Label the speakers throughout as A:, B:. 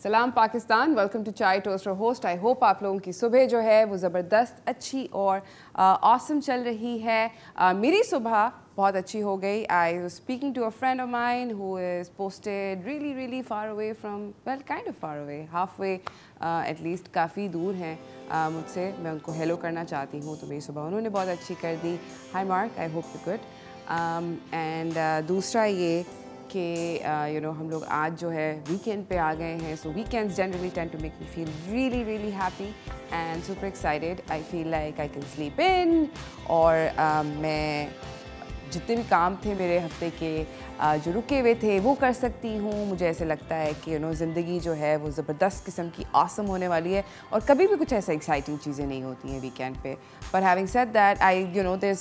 A: सलाम Pakistan, welcome to चाय Toaster host. I hope आप लोगों की सुबह जो है वो ज़बरदस्त, अच्छी और ऑसम चल रही है। मेरी सुबह बहुत अच्छी हो गई। I was speaking to a friend of mine who is posted really far away from, well kind of far away, half way at least, काफ़ी दूर हैं मुझसे। मैं उनको हेलो करना चाहती हूँ, तो मेरी सुबह उन्होंने बहुत अच्छी कर दी। High mark, I hope you good. And दूसरा ये कि हम लोग आज जो है वीकेंड पे आ गए हैं। So weekends generally tend to make me feel really happy and super excited. I feel like I can sleep in, और मैं जितने भी काम थे मेरे हफ्ते के जो रुके हुए थे वो कर सकती हूँ। मुझे ऐसे लगता है कि ज़िंदगी जो है वो ज़बरदस्त किस्म की ऑसम होने वाली है, और कभी भी कुछ ऐसा एक्साइटिंग चीज़ें नहीं होती हैं वीकेंड पे। पर having said that, I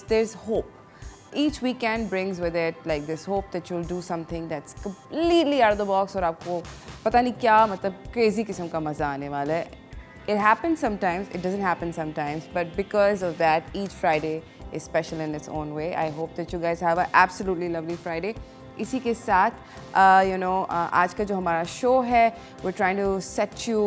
A: there's hope. Each weekend brings with it like this hope that you'll do something that's completely out of the box, और आपको पता नहीं क्या मतलब crazy किस्म का मज़ा आने वाला है। It happens sometimes, it doesn't happen sometimes, but because of that, each Friday is special in its own way. I hope that you guys have an absolutely lovely Friday. इसी के साथ आज का जो हमारा शो है, we're trying to set you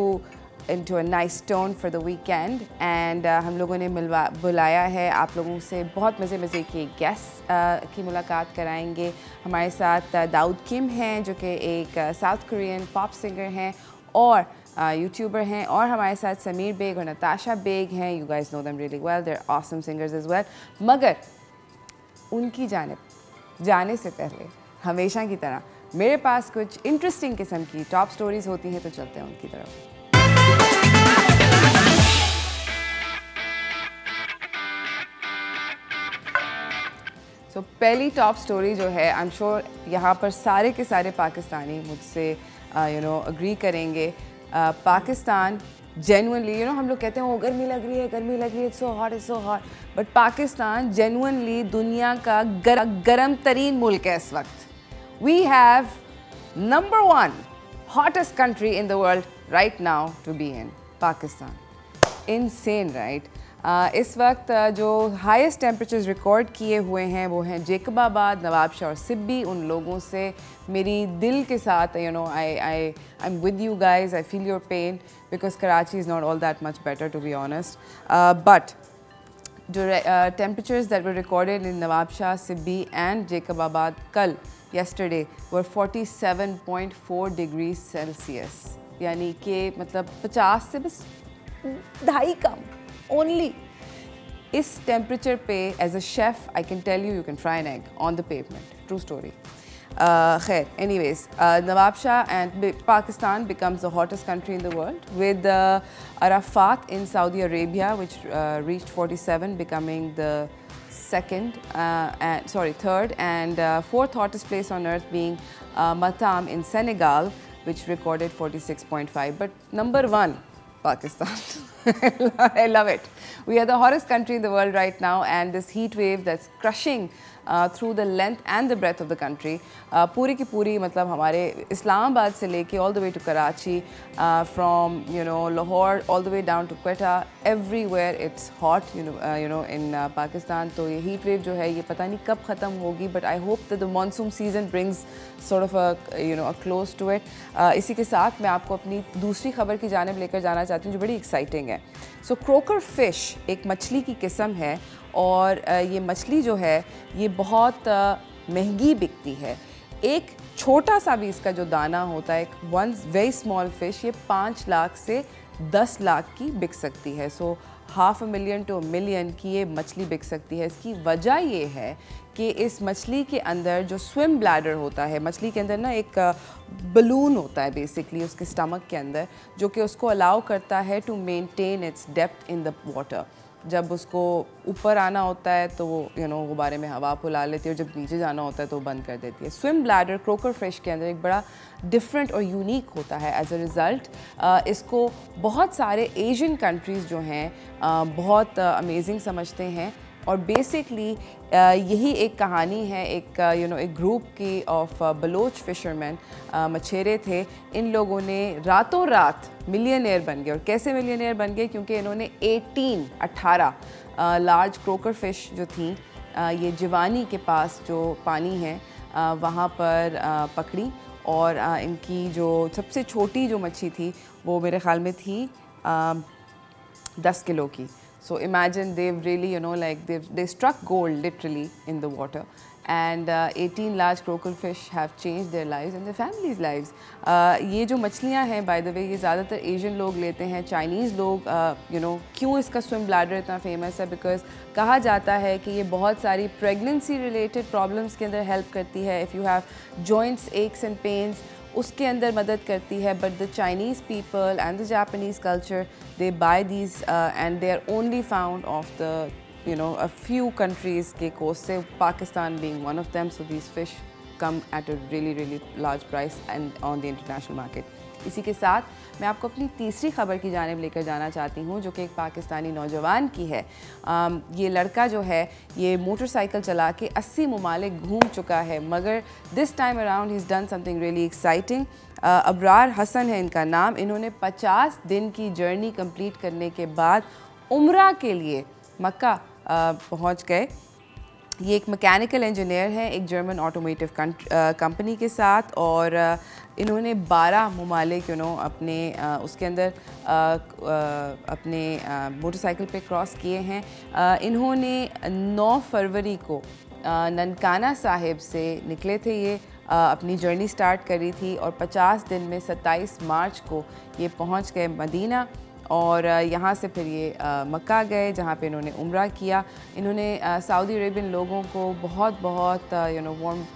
A: into a nice tone for the weekend, and हम लोगों ने बुलाया है आप लोगों से बहुत मज़े के गेस्ट की मुलाकात कराएंगे। हमारे साथ दाऊद किम हैं जो कि एक साउथ कोरियन पॉप सिंगर हैं और यूट्यूबर हैं, और हमारे साथ समीर बेग और नताशा बेग हैं। You guys know them really well, they are awesome singers as well. मगर उनकी जानिब जाने से पहले हमेशा की तरह मेरे पास कुछ इंटरेस्टिंग किस्म की टॉप स्टोरीज़ होती हैं, तो चलते हैं उनकी तरफ। तो पहली टॉप स्टोरी जो है, आई एम श्योर यहाँ पर सारे के सारे पाकिस्तानी मुझसे अग्री करेंगे। पाकिस्तान जेन्युइनली, हम लोग कहते हैं वो गर्मी लग रही है, it's so hot, but Pakistan genuinely दुनिया का गरम तरीन मुल्क है इस वक्त। We have number 1 hottest country in the world right now to be in, Pakistan. Insane right. इस वक्त जो हाईएस्ट टेम्परेचर्स रिकॉर्ड किए हुए हैं वो हैं जेकबाबाद, नवाबशाह और सिब्बी। उन लोगों से मेरी दिल के साथ I am with you guys, I feel your pain, because Karachi is not all that much better to be honest. But जो temperatures that were recorded in Nawabshah, Sibi and Jacobabad कल yesterday were 47.4 degrees Celsius, यानी कि मतलब 50 से बस 2.5 कम only. इस temperature पे as a chef I can tell you can fry an egg on the pavement, true story. खैर, anyways, Nawabshah and Pakistan becomes the hottest country in the world, with Arafat in Saudi Arabia, which reached 47, becoming the third and fourth hottest place on earth being Matam in Senegal, which recorded 46.5. But number 1, Pakistan. I love it. We are the hottest country in the world right now, and this heat wave that's crushing through the length and the breadth of the country, पूरी की पूरी मतलब हमारे इस्लामाबाद से लेके all the way to Karachi, from Lahore all the way down to Quetta, everywhere it's hot in Pakistan. तो ये heat wave जो है ये पता नहीं कब ख़त्म होगी, but I hope that the monsoon season brings sort of a close to it. इसी के साथ मैं आपको अपनी दूसरी खबर की जानिब लेकर जाना चाहती हूँ जो बड़ी एक्साइटिंग है। सो क्रोकर फिश एक मछली की किस्म है, और ये मछली जो है ये बहुत महंगी बिकती है। एक छोटा सा भी इसका जो दाना होता है, एक वन वेरी स्मॉल फिश, ये 5 लाख से 10 लाख की बिक सकती है। सो $500,000 to $1 million की ये मछली बिक सकती है। इसकी वजह ये है कि इस मछली के अंदर जो स्विम ब्लैडर होता है, मछली के अंदर ना एक बलून होता है बेसिकली उसके स्टमक के अंदर, जो कि उसको अलाउ करता है to maintain its depth in the water. जब उसको ऊपर आना होता है तो वो गुब्बारे में हवा फुला लेती है, और जब नीचे जाना होता है तो वो बंद कर देती है। स्विम ब्लैडर क्रोकर फिश के अंदर एक बड़ा डिफरेंट और यूनिक होता है। एज अ रिज़ल्ट इसको बहुत सारे एशियन कंट्रीज़ जो हैं बहुत अमेजिंग समझते हैं, और बेसिकली यही एक कहानी है एक एक ग्रुप की ऑफ बलोच फिशरमैन, मछेरे थे। इन लोगों ने रातों रात मिलियनेयर बन गए। और कैसे मिलियनेयर बन गए? क्योंकि इन्होंने 18 लार्ज क्रोकर फिश जो थी ये जिवानी के पास जो पानी है वहाँ पर पकड़ी, और इनकी जो सबसे छोटी जो मच्छी थी वो मेरे ख्याल में थी 10 किलो की. So imagine they've really, like they struck gold literally in the water. And 18 large croaker fish have changed their lives and their families' lives. ये जो मछलियाँ हैं by the way ये ज़्यादातर एशियन लोग लेते हैं. चाइनीज़ लोग क्यों इसका स्विम ब्लैडर इतना फेमस है? बिकॉज कहा जाता है कि ये बहुत सारी प्रेगनेंसी रिलेटेड प्रॉब्लम्स के अंदर हेल्प करती है. If you have joints aches and pains उसके अंदर मदद करती है. But the Chinese people and the Japanese culture they buy these and they are only found of the a few countries के कोस्ट से, Pakistan being one of them. So these fish come at a really large price and on the international market. इसी के साथ मैं आपको अपनी तीसरी खबर की जानिब लेकर जाना चाहती हूँ जो कि एक पाकिस्तानी नौजवान की है. ये लड़का जो है ये मोटरसाइकिल चला के 80 ममालिक घूम चुका है, मगर this time around he is done something really exciting. Abrar Hasan है इनका नाम. इन्होंने 50 दिन की जर्नी कंप्लीट करने के बाद उम्रा के लिए मक्का पहुंच गए. ये एक मैकेनिकल इंजीनियर हैं एक जर्मन ऑटोमोटिव कंपनी के साथ, और इन्होंने 12 ममालिक अपने उसके अंदर अपने मोटरसाइकिल पे क्रॉस किए हैं. इन्होंने 9 फरवरी को ननकाना साहिब से निकले थे. ये अपनी जर्नी स्टार्ट करी थी और 50 दिन में 27 मार्च को ये पहुंच गए मदीना, और यहाँ से फिर ये मक्का गए जहाँ पे इन्होंने उम्रा किया. इन्होंने सऊदी अरेबियन लोगों को बहुत वार्म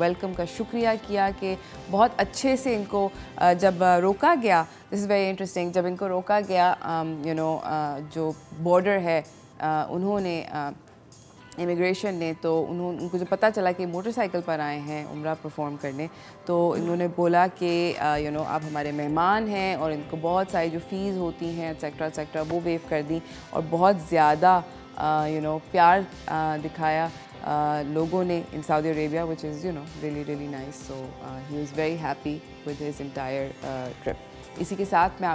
A: वेलकम का शुक्रिया किया कि बहुत अच्छे से इनको जब रोका गया. This is very interesting. जब इनको रोका गया जो बॉर्डर है उन्होंने इमिग्रेशन ने, तो उनको जब पता चला कि मोटरसाइकिल पर आए हैं उम्रा परफॉर्म करने, तो इन्होंने बोला कि आप हमारे मेहमान हैं और इनको बहुत सारी जो फ़ीस होती हैं एक्सेट्रा वो वेव कर दी, और बहुत ज़्यादा प्यार दिखाया लोगों ने in Saudi Arabia, which is really nice. So he was very happy with his entire trip. इसी के साथ मैं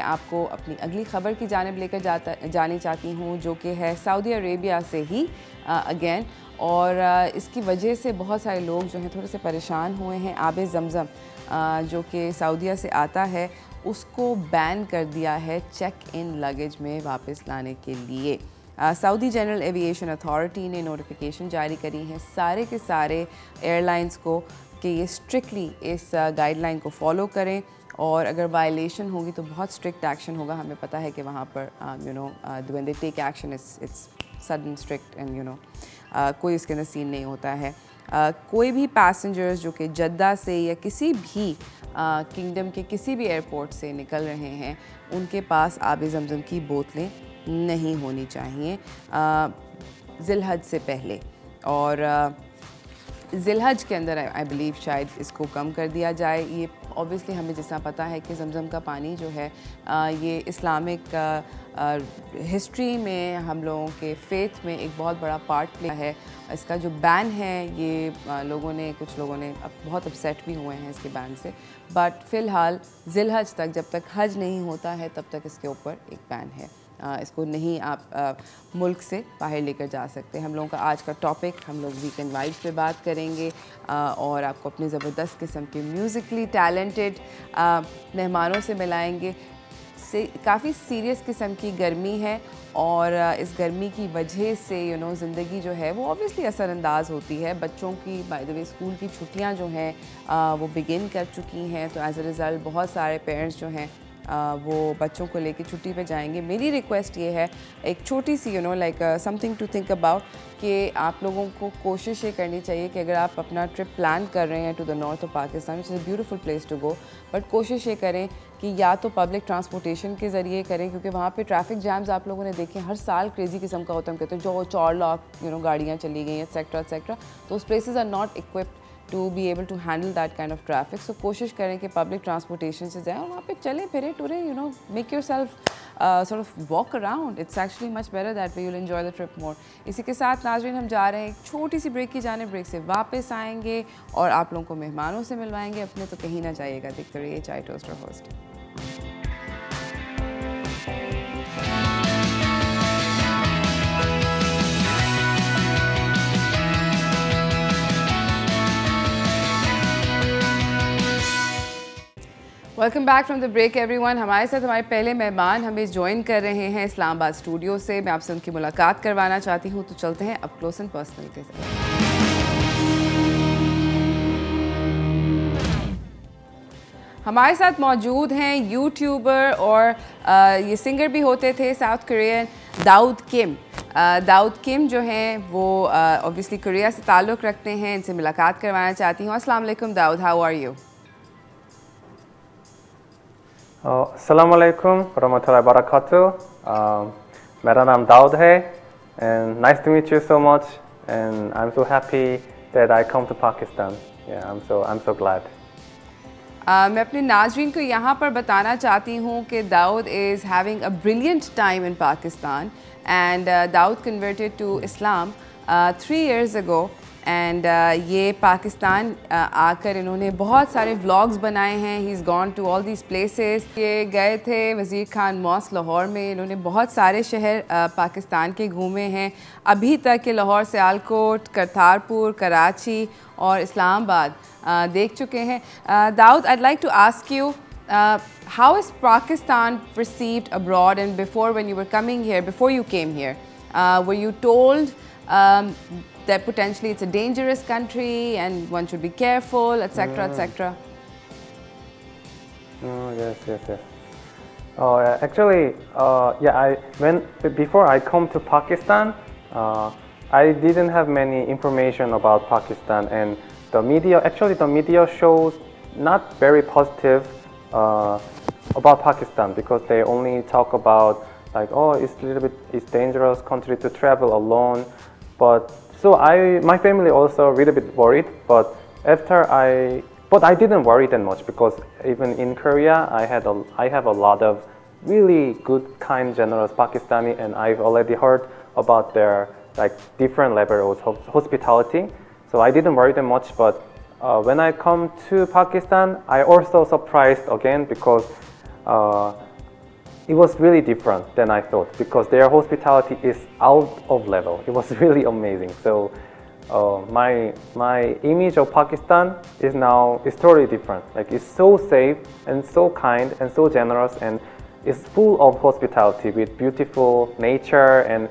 A: आपको अपनी अगली ख़बर की जानिब लेकर जानी चाहती हूँ जो कि है सऊदी अरेबिया से ही अगेन. और इसकी वजह से बहुत सारे लोग जो हैं थोड़े से परेशान हुए हैं. आब ज़मज़म जो कि सऊदीया से आता है उसको बैन कर दिया है चेक इन लगेज में वापस लाने के लिए. सऊदी जनरल एविएशन अथॉरिटी ने नोटिफिकेशन जारी करी है सारे के सारे एयरलाइंस को कि ये स्ट्रिक्टली इस गाइडलाइन को फॉलो करें, और अगर वायलेशन होगी तो बहुत स्ट्रिक्ट एक्शन होगा. हमें पता है कि वहाँ पर when they take action it's sudden strict and कोई इसके अंदर सीन नहीं होता है. कोई भी पैसेंजर्स जो कि जद्दा से या किसी भी किंगडम के किसी भी एयरपोर्ट से निकल रहे हैं उनके पास आब ज़मज़म की बोतलें नहीं होनी चाहिए ज़िलहज से पहले. और ज़िलहज के अंदर आई बिलीव शायद इसको कम कर दिया जाए. ये ऑब्वियसली हमें जितना पता है कि ज़मज़म का पानी जो है ये इस्लामिक हिस्ट्री में हम लोगों के फेथ में एक बहुत बड़ा पार्ट प्ले है. इसका जो बैन है ये कुछ लोगों ने बहुत अपसेट भी हुए हैं इसके बैन से. बट फ़िलहाल ज़िलहज तक जब तक हज नहीं होता है तब तक इसके ऊपर एक बैन है. इसको नहीं आप मुल्क से बाहर लेकर जा सकते. हम लोगों का आज का टॉपिक, हम लोग वीकेंड वाइब्स पे बात करेंगे और आपको अपने ज़बरदस्त किस्म के म्यूज़िकली टैलेंटेड मेहमानों से मिलाएंगे. काफ़ी सीरियस किस्म की गर्मी है और इस गर्मी की वजह से ज़िंदगी जो है वो ऑब्वियसली असरअंदाज होती है. बच्चों की बाय द वे स्कूल की छुट्टियां जो हैं वो बिगिन कर चुकी हैं, तो एज अ रिज़ल्ट बहुत सारे पेरेंट्स जो हैं वो बच्चों को लेके छुट्टी पे जाएंगे. मेरी रिक्वेस्ट ये है एक छोटी सी like something to think about कि आप लोगों को कोशिश ये करनी चाहिए कि अगर आप अपना ट्रिप प्लान कर रहे हैं to the north of Pakistan, which is a beautiful place to go, but कोशिश ये करें कि या तो पब्लिक ट्रांसपोर्टेशन के ज़रिए करें, क्योंकि वहाँ पे ट्रैफिक जैम्स आप लोगों ने देखे हर साल क्रेज़ी किस्म का होता है. हम कहते हैं जो 4 लाख गाड़ियाँ चली गई एक्सेट्रा एक्सेट्रा, तो उस places are not equipped to be able to handle that kind of traffic. So कोशिश करें कि public transportation से जाएं और वहाँ पे चले फिरे टुरे, make yourself sort of walk around. It's actually much better that way. You'll enjoy the trip more. इसी के साथ नाज़रीन हम जा रहे हैं एक छोटी सी ब्रेक की जानिब. ब्रेक से वापस आएंगे और आप लोगों को मेहमानों से मिलवाएंगे अपने, तो कहीं ना जाइएगा. देखते रहिए Chai Toaster host. Welcome back from the break everyone. हमारे साथ हमारे पहले मेहमान हमें ज्वाइन कर रहे हैं इस्लामाबाद स्टूडियो से। मैं आपसे उनकी मुलाकात करवाना चाहती हूँ, तो चलते हैं अप क्लोज एंड पर्सनल के साथ। हमारे साथ मौजूद हैं यूट्यूबर और ये सिंगर भी होते थे, साउथ कोरियन, दाऊद किम। दाऊद किम जो हैं वो ऑब्वियसली कोरिया से ताल्लुक़ रखते हैं। इनसे मुलाकात करवाना चाहती हूँ। अस्सलाम वालेकुम दाऊद, हाउ आर यू?
B: अस्सलाम वालेकुम रहमतुल्लाहि वबरकातुह। मेरा नाम दाऊद है and nice to meet you so much and I'm so happy that I come to Pakistan. Yeah, I'm so glad.
A: मैं अपने नाज़रीन को यहाँ पर बताना चाहती हूँ कि Dawood is having a brilliant time in Pakistan and Dawood converted to Islam 3 years ago and ये पाकिस्तान आकर इन्होंने बहुत सारे व्लॉग्स बनाए हैं। He is gone to all these places. ये गए थे वज़ीर खान मॉस्क लाहौर में। इन्होंने बहुत सारे शहर पाकिस्तान के घूमे हैं अभी तक के। लाहौर, सियालकोट, करतारपुर, कराची और इस्लामाबाद देख चुके हैं। Dawood, I'd like to ask you, how is Pakistan perceived abroad and before when you were coming here, before you came here? Were you told that potentially it's a dangerous country and one should be careful, etc., etc.?
B: Yes. Actually, before I come to Pakistan, I didn't have many information about Pakistan, and the media shows not very positive about Pakistan because they only talk about like, oh, it's dangerous country to travel alone. But so my family also a little bit worried, but I didn't worry that much because even in Korea I have a lot of really good, kind, generous Pakistani, and I've already heard about their like different levels of hospitality. So I didn't worry that much, but when I come to Pakistan, I also surprised again because it was really different than I thought because their hospitality is out of level. It was really amazing. So my image of Pakistan is totally different. Like it's so safe and so kind and so generous and it's full of hospitality with beautiful nature and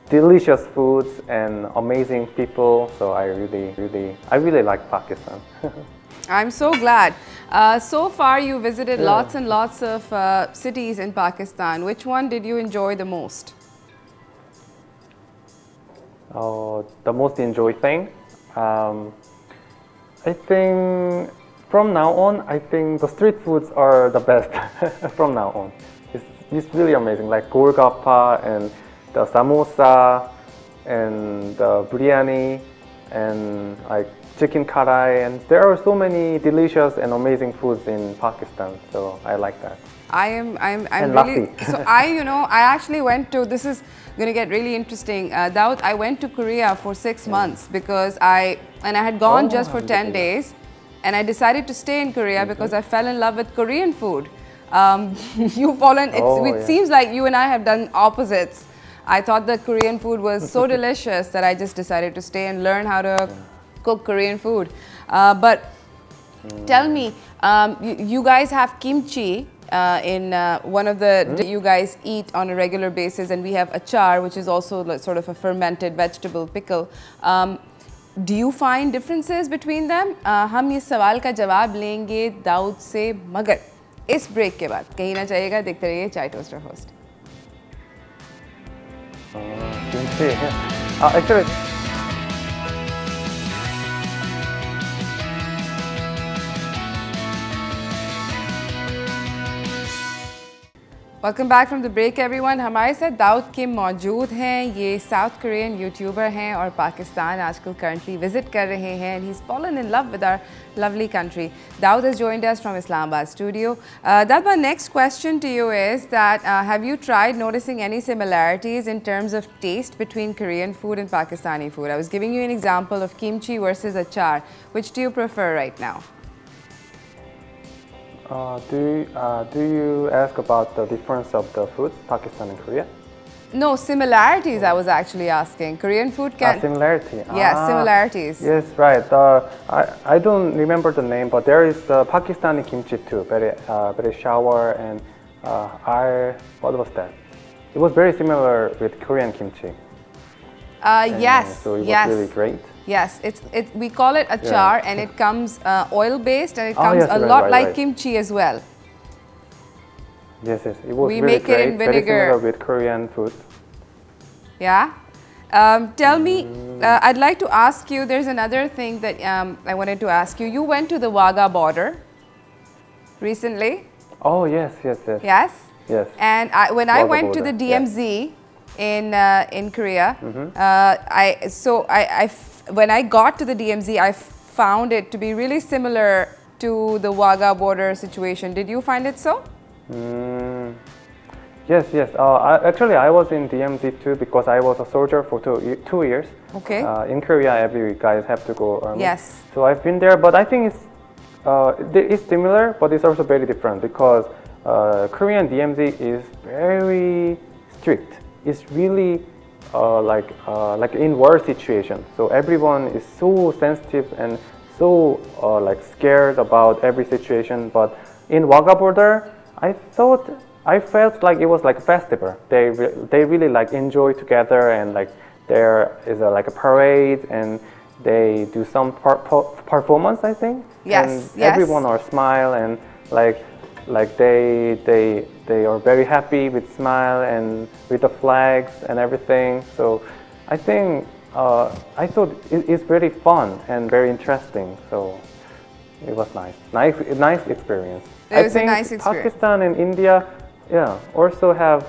B: delicious foods and amazing people. So I really like Pakistan.
A: I'm so glad. So far you visited lots and lots of cities in Pakistan. Which one did you enjoy the most?
B: The most enjoyed thing? I think from now on, I think the street foods are the best from now on. It's really amazing, like Golgappa and the samosa and the biryani and like chicken karai, and there are so many delicious and amazing foods in Pakistan, so I like that.
A: I'm
B: and
A: really
B: lucky.
A: so I actually went to, this is going to get really interesting, Daud, I went to Korea for 6 months because I had gone just for 10 days and I decided to stay in Korea because I fell in love with Korean food. You've fallen, it seems like you and I have done opposites. I thought the Korean food was so delicious that I just decided to stay and learn how to cook Korean food. But tell me, you guys have kimchi in one of the you guys eat on a regular basis, and we have achar, which is also sort of a fermented vegetable pickle. Do you find differences between them? हम इस सवाल का जवाब लेंगे दाऊद से, मगर इस break के बाद कहीं ना जाइएगा। देखते रहिए Chai Toaster host.
B: Actually,
A: welcome back from the break everyone. हमारे साथ दाऊद किम मौजूद हैं। ये साउथ कोरियन यूट्यूबर हैं और पाकिस्तान आजकल करंटली विजिट कर रहे हैं। He is fallen in love with our lovely country. Daud has joined us from Islamabad studio. Daud, my next question to you is that have you tried noticing any similarities in terms of taste between Korean food and Pakistani food? I was giving you an example of kimchi versus achar. Which do you prefer right now?
B: Do you ask about the difference of the foods, Pakistan and Korea?
A: No, similarities I was actually asking. Korean food can...
B: Similarity.
A: Yeah, similarities.
B: Yes, right. I don't remember the name, but there is Pakistani kimchi too. Very sour and what was that? It was very similar with Korean kimchi.
A: Yes,
B: so it
A: yes.
B: was really great.
A: Yes, we call it achar, and it comes oil-based, and it comes
B: yes,
A: a
B: right,
A: lot
B: right,
A: like
B: right.
A: kimchi as well.
B: Yes, yes. It was
A: We
B: really
A: make it
B: great.
A: in
B: Very
A: vinegar.
B: similar with Korean food.
A: Yeah. Tell me, I'd like to ask you, there's another thing that I wanted to ask you. You went to the Wagah border recently?
B: Oh, yes, yes, yes.
A: Yes?
B: Yes.
A: And when I
B: Wagah
A: went to
B: border,
A: the
B: yeah.
A: DMZ in Korea, when I got to the DMZ, I found it to be really similar to the Wagah border situation. Did you find it so?
B: Yes, yes. Actually, I was in DMZ too because I was a soldier for 2 years.
A: Okay.
B: In Korea, every guys have to go army.
A: Yes.
B: So I've been there, but I think it's similar, but it's also very different because Korean DMZ is very strict. It's really like in war situation. So everyone is so sensitive and so like scared about every situation. But in Wagah border, I felt like it was like a festival. They really like enjoy together, and like there is like a parade, and they do some performance, I think.
A: Yes,
B: and
A: yes.
B: Everyone are smile and like they are very happy with smile and with the flags and everything. So I think I thought it's very fun and very interesting. So it was nice experience.
A: It was a nice experience.
B: Pakistan and India, yeah, also have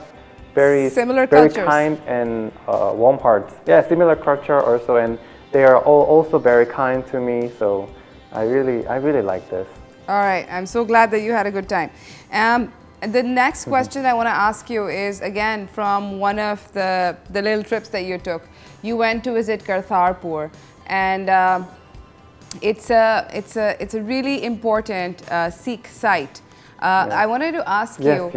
B: very
A: Similar
B: very
A: cultures.
B: kind and warm hearts. Yeah, similar culture also, and they are all also very kind to me. So I really like this.
A: All right, I'm so glad that you had a good time. And the next question I want to ask you is again from one of the little trips that you took. You went to visit Kartarpur, and it's a really important Sikh site. I wanted to ask you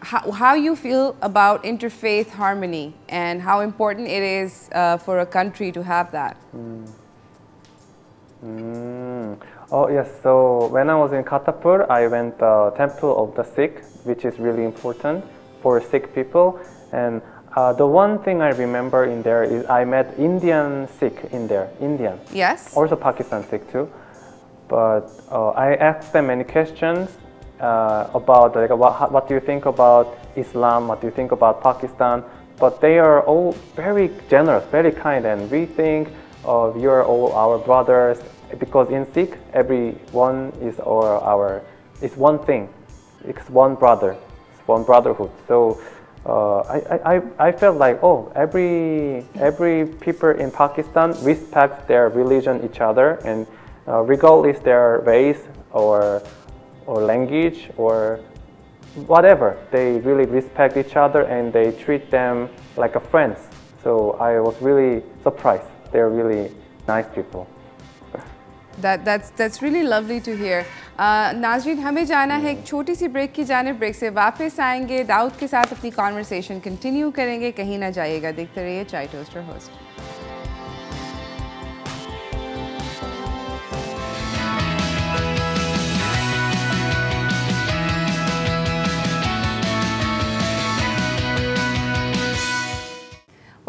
A: how you feel about interfaith harmony and how important it is for a country to have that.
B: Oh yes, so when I was in Kartarpur, I went to Temple of the Sikh, which is really important for Sikh people. And the one thing I remember in there is I met Indian Sikh in there, Indian.
A: Yes.
B: Also Pakistan Sikh too. But I asked them many questions about like, what do you think about Islam, what do you think about Pakistan. But they are all very generous, very kind, and we think you're all our brothers. Because in Sikh, everyone is it's one thing, it's one brother, it's one brotherhood. So I felt like every people in Pakistan respect their religion, each other, and regardless their race or language or whatever, they really respect each other and they treat them like a friends. So I was really surprised. They're really nice people.
A: That's really lovely to hear. नाज़रीन हमें जाना है एक छोटी सी break की जानिब. Break से वापस आएंगे, दाऊद के साथ अपनी कॉन्वर्सेशन कंटिन्यू करेंगे. कहीं ना जाइएगा, देखते रहिए Chai Toaster host.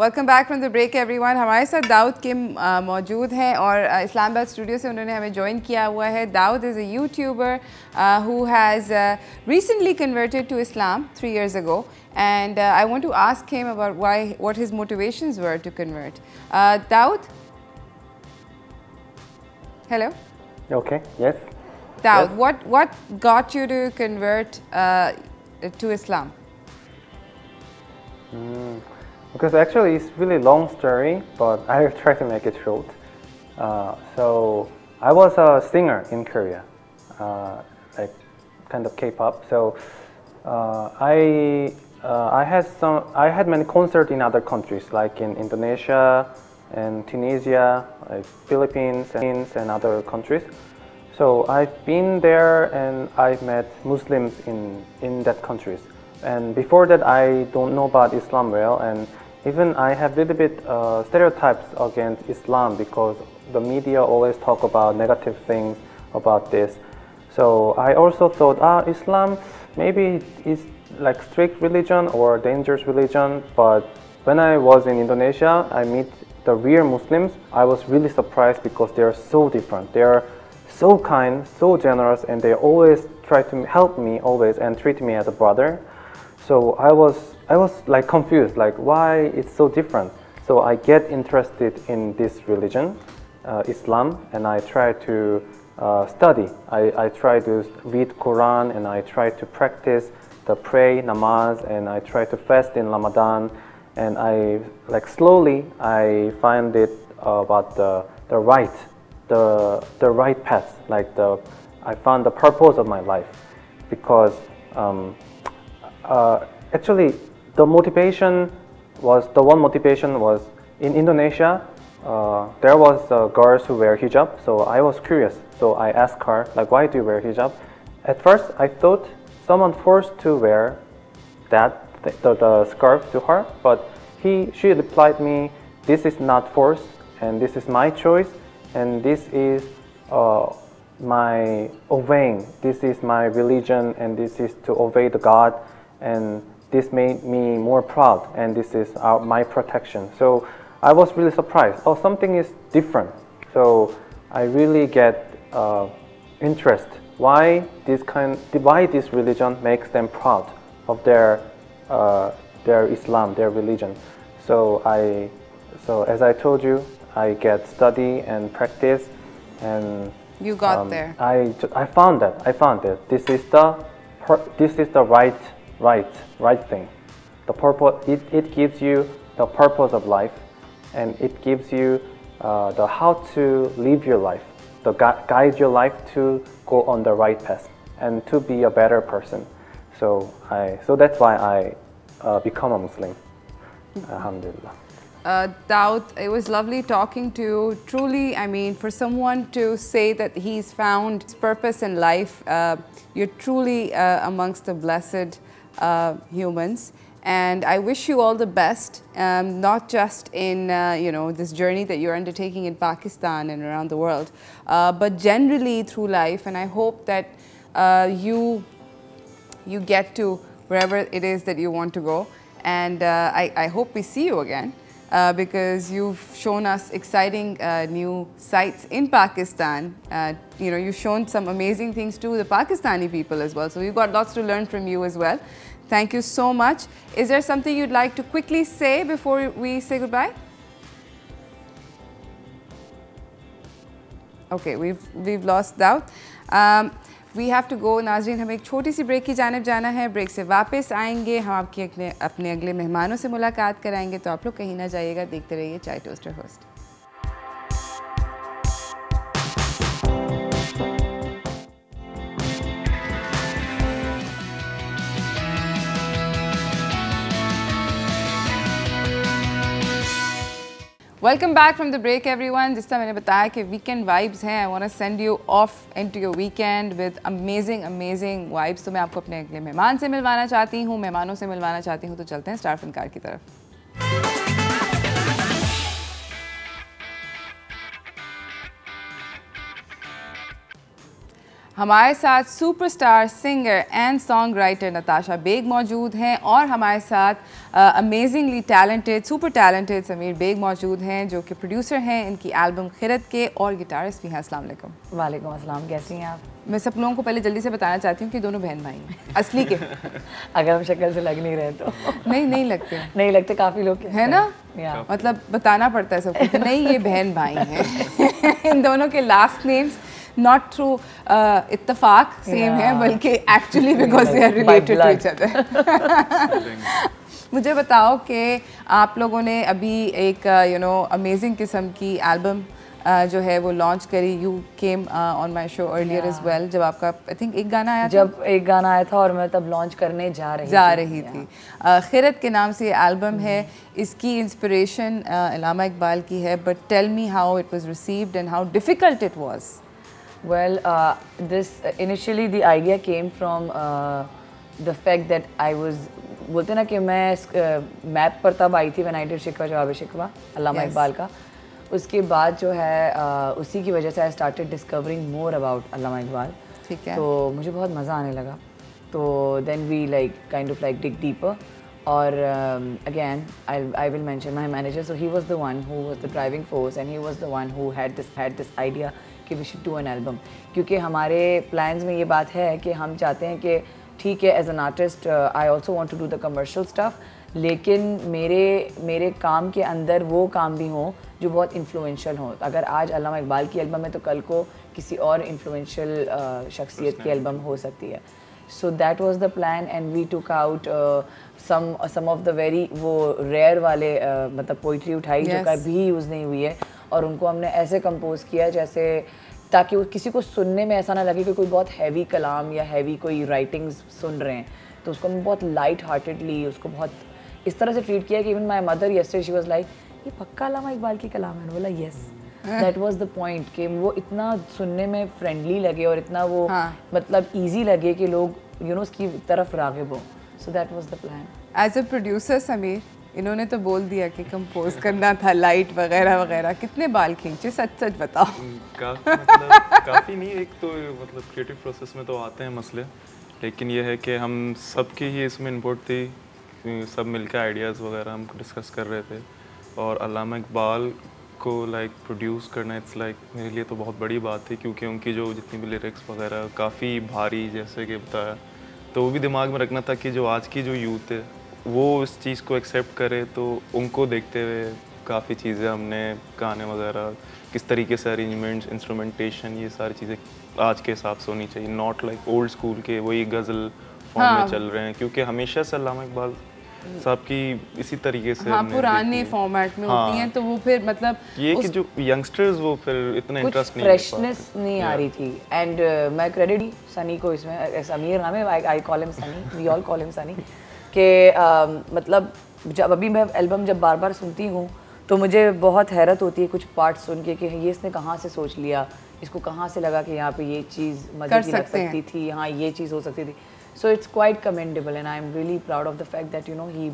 A: Welcome back from the break everyone. हमारे साथ दाऊद किम मौजूद हैं और इस्लामाबाद स्टूडियो से उन्होंने हमें ज्वाइन किया हुआ है. Daud is a YouTuber who has recently converted to Islam 3 years ago, and I want to ask him about what his motivations were to convert. Daud? Hello?
B: Okay, yes.
A: Daud,
B: Yes.
A: what got you to convert to Islam?
B: Because actually it's really long story, but I'll try to make it short. So I was a singer in Korea, like kind of K-pop. So I had many concerts in other countries, like in Indonesia and Tunisia, like Philippines and other countries. So I've been there and I've met Muslims in that countries. And before that, I don't know about Islam well, and even I have little bit stereotypes against Islam because the media always talk about negative things about this. So I also thought, Islam maybe is like strict religion or dangerous religion. But when I was in Indonesia, I meet the real Muslims. I was really surprised because they are so different. They are so kind, so generous, and they always try to help me always and treat me as a brother. So I was like confused, like why it's so different. So I get interested in this religion, Islam, and I try to study. I try to read Quran, and I try to practice the pray namaz, and I try to fast in Ramadan, and I like slowly I find it about the right path, like I found the purpose of my life, because actually the motivation was in Indonesia. There was girls who wear hijab, so I was curious. So I asked her, like, why do you wear hijab? At first, I thought someone forced to wear that the scarf to her, but she replied me, this is not forced, and this is my choice, and this is my obeying. This is my religion, and this is to obey the God, and this made me more proud, and this is my protection. So I was really surprised. Oh, something is different. So I really get interest. Why this religion makes them proud of their Islam, their religion. So as I told you, I get study and practice, and
A: you got there.
B: I found that this is the right thing. The purpose, it gives you the purpose of life, and it gives you the how to live your life, to guide your life to go on the right path and to be a better person. So that's why I become a Muslim. Alhamdulillah.
A: Daud, it was lovely talking to you. Truly, I mean, for someone to say that he's found his purpose in life, you're truly amongst the blessed humans. And I wish you all the best, not just in this journey that you're undertaking in Pakistan and around the world, but generally through life. And I hope that you get to wherever it is that you want to go. And I hope we see you again. Because you've shown us exciting new sites in Pakistan. You've shown some amazing things to the Pakistani people as well. So we've got lots to learn from you as well. Thank you so much. Is there something you'd like to quickly say before we say goodbye? Okay, we've lost Daud. We have to go. नाज़रीन, हमें एक छोटी सी break की जानिब जाना है. Break से वापस आएंगे, हम आपकी अपने अगले मेहमानों से मुलाकात कराएंगे. तो आप लोग कहीं ना जाइएगा, देखते रहिए Chai Toaster host. Welcome back from the break, everyone. जिस तरह मैंने बताया कि weekend vibes हैं, I want to send you off into your weekend with amazing vibes. तो मैं आपको अपने अगले मेहमान से मिलवाना चाहती हूँ, मेहमानों से मिलवाना चाहती हूँ. तो चलते हैं स्टार फनकार की तरफ. हमारे साथ superstar singer and song writer Natasha Baig मौजूद हैं और हमारे साथ amazingly talented super talented Sameer Baig मौजूद हैं जो कि प्रोड्यूसर हैं इनकी एल्बम खिरत के और गिटारिस्ट भी हैं. अस्सलाम वालेकुम. वालेकुम अस्सलाम. कैसी हैं आप? मैं सब लोगों को पहले जल्दी से बताना चाहती हूँ कि दोनों बहन भाई हैं असली के. अगर हम शक्ल से लग नहीं रहे तो नहीं लगते. नहीं लगते. काफ़ी लोग है ना, मतलब बताना पड़ता है सबको कि नहीं ये बहन भाई हैं. इन दोनों के लास्ट नेम्स not through इत्तफाक सेम है बल्कि actually because they are related to each other. मुझे बताओ कि आप लोगों ने अभी एक amazing किस्म की एल्बम जो है वो लॉन्च करी. You came on my show earlier as well. जब आपका I think एक गाना आया था. जब एक गाना आया था और मैं तब लॉन्च करने जा रही थी. खिरत के नाम से ये एल्बम है. इसकी इंस्पिरेशन अल्लामा इकबाल की है. But tell me how it was received and how difficult it was.
C: Well, initially the idea came from the fact that I was, बोलते ना कि मैं मैप पर तब आई थी व्हेन आई डिड शिकवा जवाब शिकवा अल्लामा इकबाल का। उसके बाद जो है उसी की वजह से I started discovering more about Allama Iqbal.
A: ठीक है।
C: तो मुझे बहुत मज़ा आने लगा। तो then we like kind of like dig deeper. और again I will mention my manager, so he was the one who was the driving force and he was the one who had this idea कि we should do an album। क्योंकि हमारे plans में ये बात है कि हम चाहते हैं कि ठीक है as an artist I also want to do the commercial stuff, लेकिन मेरे काम के अंदर वो काम भी हों जो बहुत इन्फ्लुएंशियल हों। अगर आज अल्लामा इकबाल की एल्बम है तो कल को किसी और इन्फ्लुएंशियल शख्सियत की एल्बम हो सकती है। So that was the plan and we took out some of the very वो रेयर वाले मतलब पोइट्री उठाई जो कभी यूज़ नहीं हुई है, और उनको हमने ऐसे कंपोज किया जैसे ताकि वो किसी को सुनने में ऐसा ना लगे कि कोई बहुत हैवी कलाम या हैवी कोई राइटिंग्स सुन रहे हैं। तो उसको हमने बहुत लाइट हार्टेडली उसको बहुत इस तरह से ट्रीट किया कि even my mother yesterday she was like ये पक्का अल्लामा इकबाल की कलाम है। बोला yes, that was the point कि वो इतना सुनने में फ्रेंडली लगे और इतना वो मतलब ईजी लगे कि लोग यू नो उसकी तरफ राग़िब हो। So that was the plan.
A: As a producer Sameer, इन्होंने तो बोल दिया कि कंपोज करना था लाइट वगैरह वगैरह, कितने बाल खींचे सच सच बताओ।
D: काफ़ी नहीं, एक तो मतलब क्रिएटिव प्रोसेस में तो आते हैं मसले, लेकिन ये है कि हम सबकी ही इसमें इनपुट थी, सब मिलकर आइडियाज़ वगैरह हम डिस्कस कर रहे थे। और अल्लामा इकबाल को लाइक प्रोड्यूस करना इट्स लाइक मेरे लिए तो बहुत बड़ी बात थी, क्योंकि उनकी जो जितनी भी लिरिक्स वगैरह काफ़ी भारी जैसे कि बताया, तो वो भी दिमाग में रखना था कि जो आज की जो यूथ है वो इस चीज़ को एक्सेप्ट करे। तो उनको देखते हुए काफ़ी चीज़ें हमने गाने वगैरह किस तरीके से अरेंजमेंट्स, इंस्ट्रूमेंटेशन, ये सारी चीज़ें आज के हिसाब से होनी चाहिए, नॉट लाइक ओल्ड स्कूल के वही गज़ल फॉर्म में चल रहे हैं, क्योंकि हमेशा से अल्लामा इकबाल साहब की इसी तरीके से
A: पुराने फॉर्मेट में होती हैं, तो वो फिर मतलब
D: ये कि जो यंगस्टर्स वो फिर इतना इंटरेस्ट नहीं,
C: फ्रेशनेस नहीं आ रही थी। एंड मैं क्रेडिट सनी को इसमें, समीर नाम है, I call him Sunny, we all call him Sunny, कि मतलब जब अभी मैं एल्बम जब बार बार सुनती हूँ तो मुझे बहुत हैरत होती है कुछ पार्ट सुन के कि ये इसने कहाँ से सोच लिया, इसको कहाँ से लगा कि यहाँ पे ये चीज़ मज़े की लग सकती थी, हाँ ये चीज़ हो सकती थी। So it's quite commendable and I am really proud of the fact that you know he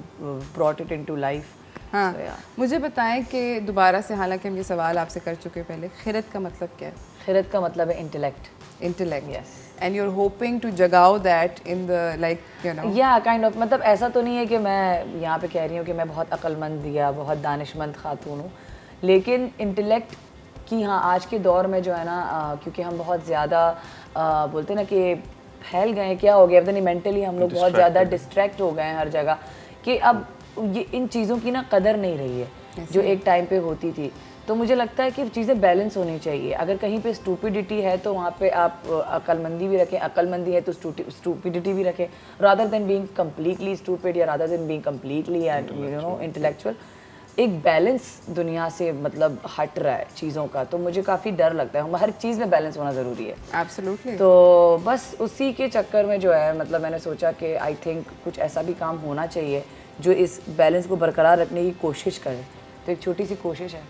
C: brought it into life।
A: हाँ, so, yeah. मुझे बताएं कि दोबारा से, हालांकि हम ये सवाल आपसे कर चुके पहले, खिरत का मतलब क्या है?
C: खिरत का मतलब है intellect.
A: Intellect, yes। And you're hoping to जगाओ that in the like you know।
C: Yeah, kind of, मतलब ऐसा तो नहीं है कि मैं यहाँ पे कह रही हूँ कि मैं बहुत अक्लमंद या बहुत दानिशमंद खातून हूँ, लेकिन इंटेलेक्ट की हाँ आज के दौर में जो है ना क्योंकि हम बहुत ज़्यादा बोलते ना कि फैल गए, क्या हो गया पता नहीं, मेंटली हम लोग बहुत ज़्यादा डिस्ट्रैक्ट हो गए हैं हर जगह, कि अब ये इन चीज़ों की ना कदर नहीं रही है जो एक टाइम पे होती थी। तो मुझे लगता है कि चीज़ें बैलेंस होनी चाहिए। अगर कहीं पे स्टूपिडिटी है तो वहाँ पे आप अक्लमंदी भी रखें, अक्लमंदी है तो स्टूपिडिटी भी रखें, rather than being completely stupid या rather than being completely you know intellectual. एक बैलेंस दुनिया से मतलब हट रहा है चीज़ों का, तो मुझे काफ़ी डर लगता है। हर चीज़ में बैलेंस होना ज़रूरी है।
A: Absolutely।
C: तो बस उसी के चक्कर में जो है मतलब मैंने सोचा कि आई थिंक कुछ ऐसा भी काम होना चाहिए जो इस बैलेंस को बरकरार रखने की कोशिश करे। तो एक छोटी सी कोशिश है।